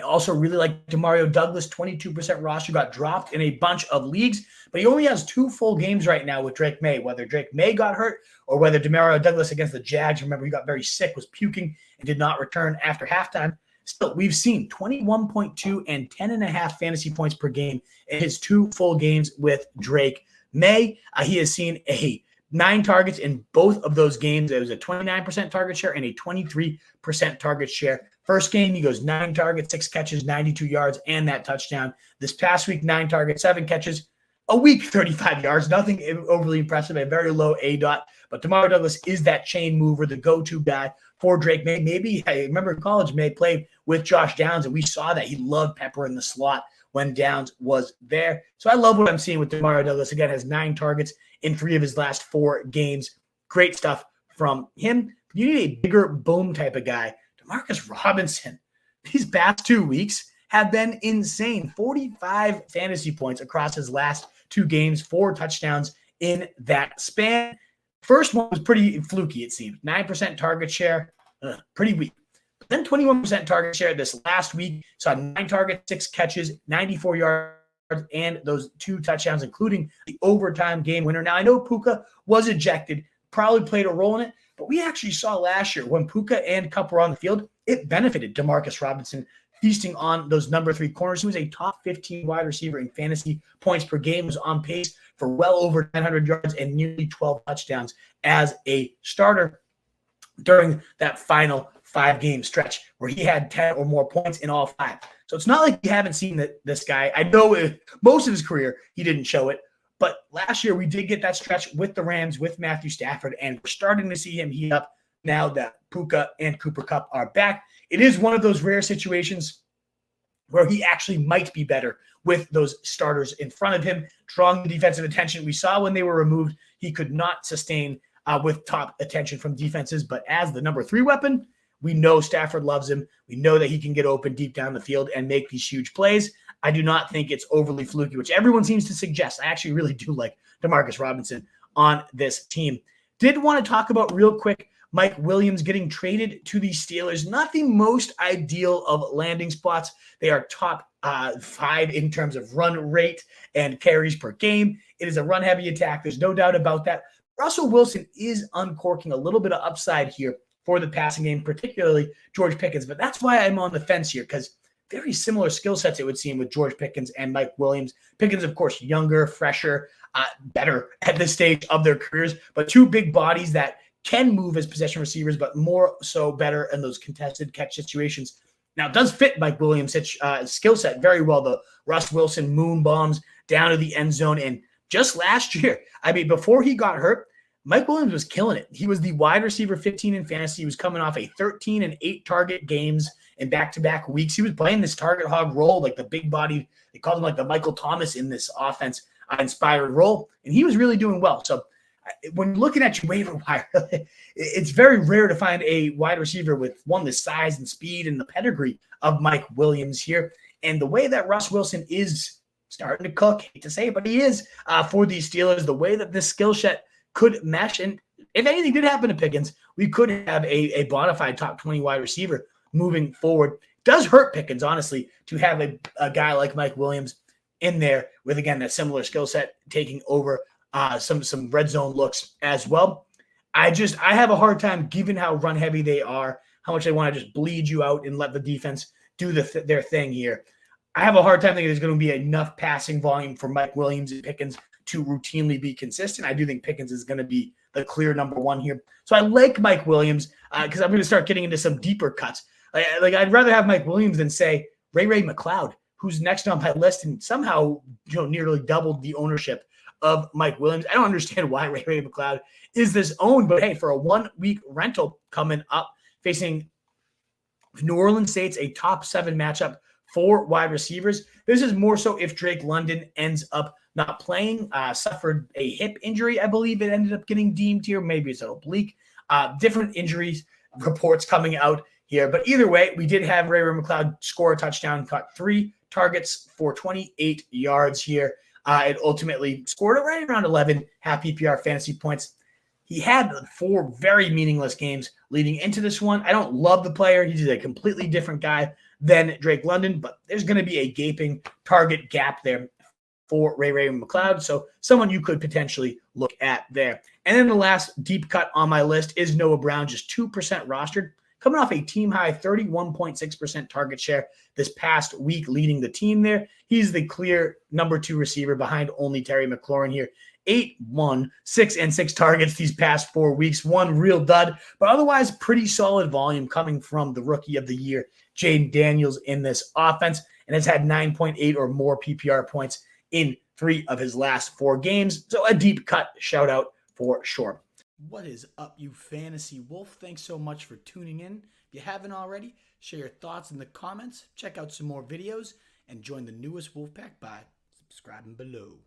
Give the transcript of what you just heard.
I also really like Demario Douglas, 22% roster, got dropped in a bunch of leagues, but he only has 2 full games right now with Drake May, whether Drake May got hurt or whether Demario Douglas against the Jags, remember he got very sick, was puking, and did not return after halftime. Still, we've seen 21.2 and 10.5 fantasy points per game in his 2 full games with Drake May. He has seen 9 targets in both of those games. It was a 29% target share and a 23% target share. First game, he goes 9 targets, 6 catches, 92 yards, and that touchdown. This past week, 9 targets, 7 catches, a week, 35 yards. Nothing overly impressive, a very low ADOT. But Demario Douglas is that chain mover, the go-to guy for Drake May. Maybe, I remember in college, May played with Josh Downs, and we saw that he loved Pepper in the slot when Downs was there. So I love what I'm seeing with Demario Douglas. Again, has 9 targets in 3 of his last 4 games. Great stuff from him. You need a bigger boom type of guy. Demarcus Robinson, these past 2 weeks have been insane. 45 fantasy points across his last 2 games, 4 touchdowns in that span. First one was pretty fluky, it seems. 9% target share, pretty weak. But then 21% target share this last week. Saw 9 targets, 6 catches, 94 yards, and those 2 touchdowns, including the overtime game winner. Now, I know Puka was ejected, probably played a role in it, but we actually saw last year when Puka and Kupp were on the field, it benefited Demarcus Robinson feasting on those number 3 corners. He was a top 15 wide receiver in fantasy points per game, was on pace for well over 900 yards and nearly 12 touchdowns as a starter during that final 5-game stretch where he had 10 or more points in all 5. So it's not like you haven't seen this guy. I know most of his career he didn't show it, but last year we did get that stretch with the Rams, with Matthew Stafford, and we're starting to see him heat up now that Puka and Cooper Kupp are back. It is one of those rare situations where he actually might be better with those starters in front of him, drawing the defensive attention. We saw when they were removed, he could not sustain with top attention from defenses, but as the number 3 weapon, we know Stafford loves him. We know that he can get open deep down the field and make these huge plays. I do not think it's overly fluky, which everyone seems to suggest. I actually really do like Demarcus Robinson on this team. Did want to talk about real quick Mike Williams getting traded to the Steelers. Not the most ideal of landing spots. They are top 5 in terms of run rate and carries per game. It is a run-heavy attack. There's no doubt about that. Russell Wilson is uncorking a little bit of upside here for the passing game, particularly George Pickens. But that's why I'm on the fence here, because very similar skill sets, it would seem, with George Pickens and Mike Williams. Pickens, of course, younger, fresher, better at this stage of their careers, but 2 big bodies that can move as possession receivers, but more so better in those contested catch situations. Now, it does fit Mike Williams' skill set very well, the Russ Wilson moon bombs down to the end zone. And just last year, I mean, before he got hurt, Mike Williams was killing it. He was the wide receiver 15 in fantasy. He was coming off a 13 and 8 target games in back-to-back weeks. He was playing this target hog role, like the big body. They called him like the Michael Thomas in this offense inspired role. And he was really doing well. So when looking at your waiver wire, it's very rare to find a wide receiver with the size and speed and the pedigree of Mike Williams here. And the way that Russ Wilson is starting to cook, hate to say it, but he is for these Steelers, the way that this skill set could mesh. And if anything did happen to Pickens, we could have a bona fide top 20 wide receiver moving forward. Does hurt Pickens, honestly, to have a guy like Mike Williams in there with, again, that similar skill set taking over some red zone looks as well. I have a hard time, given how run heavy they are, how much they want to just bleed you out and let the defense do their thing here. I have a hard time thinking there's going to be enough passing volume for Mike Williams and Pickens to routinely be consistent. I do think Pickens is going to be the clear number 1 here. So I like Mike Williams because I'm going to start getting into some deeper cuts. I'd rather have Mike Williams than, say, Ray McCloud, who's next on my list and somehow nearly doubled the ownership of Mike Williams. I don't understand why Ray McCloud is this owned, but hey, for a 1-week rental coming up, facing New Orleans Saints, a top 7 matchup for wide receivers. This is more so if Drake London ends up not playing, suffered a hip injury, I believe it ended up getting deemed here. Maybe it's an oblique. Different injuries reports coming out here. But either way, we did have Ray McCloud score a touchdown, caught 3 targets for 28 yards here. It ultimately scored right around 11 half PPR fantasy points. He had 4 very meaningless games leading into this one. I don't love the player. He's a completely different guy than Drake London, but there's going to be a gaping target gap there for Ray McCloud. So someone you could potentially look at there. And then the last deep cut on my list is Noah Brown, just 2% rostered, coming off a team high 31.6% target share this past week, leading the team there. He's the clear number 2 receiver behind only Terry McLaurin here. 8, 1, 6, and 6 targets these past 4 weeks. One real dud, but otherwise pretty solid volume coming from the rookie of the year, Jaden Daniels, in this offense, and has had 9.8 or more PPR points in 3 of his last 4 games. So a deep cut shout out for sure. What is up, you fantasy wolf? Thanks so much for tuning in. If you haven't already, share your thoughts in the comments, check out some more videos, and join the newest Wolfpack by subscribing below.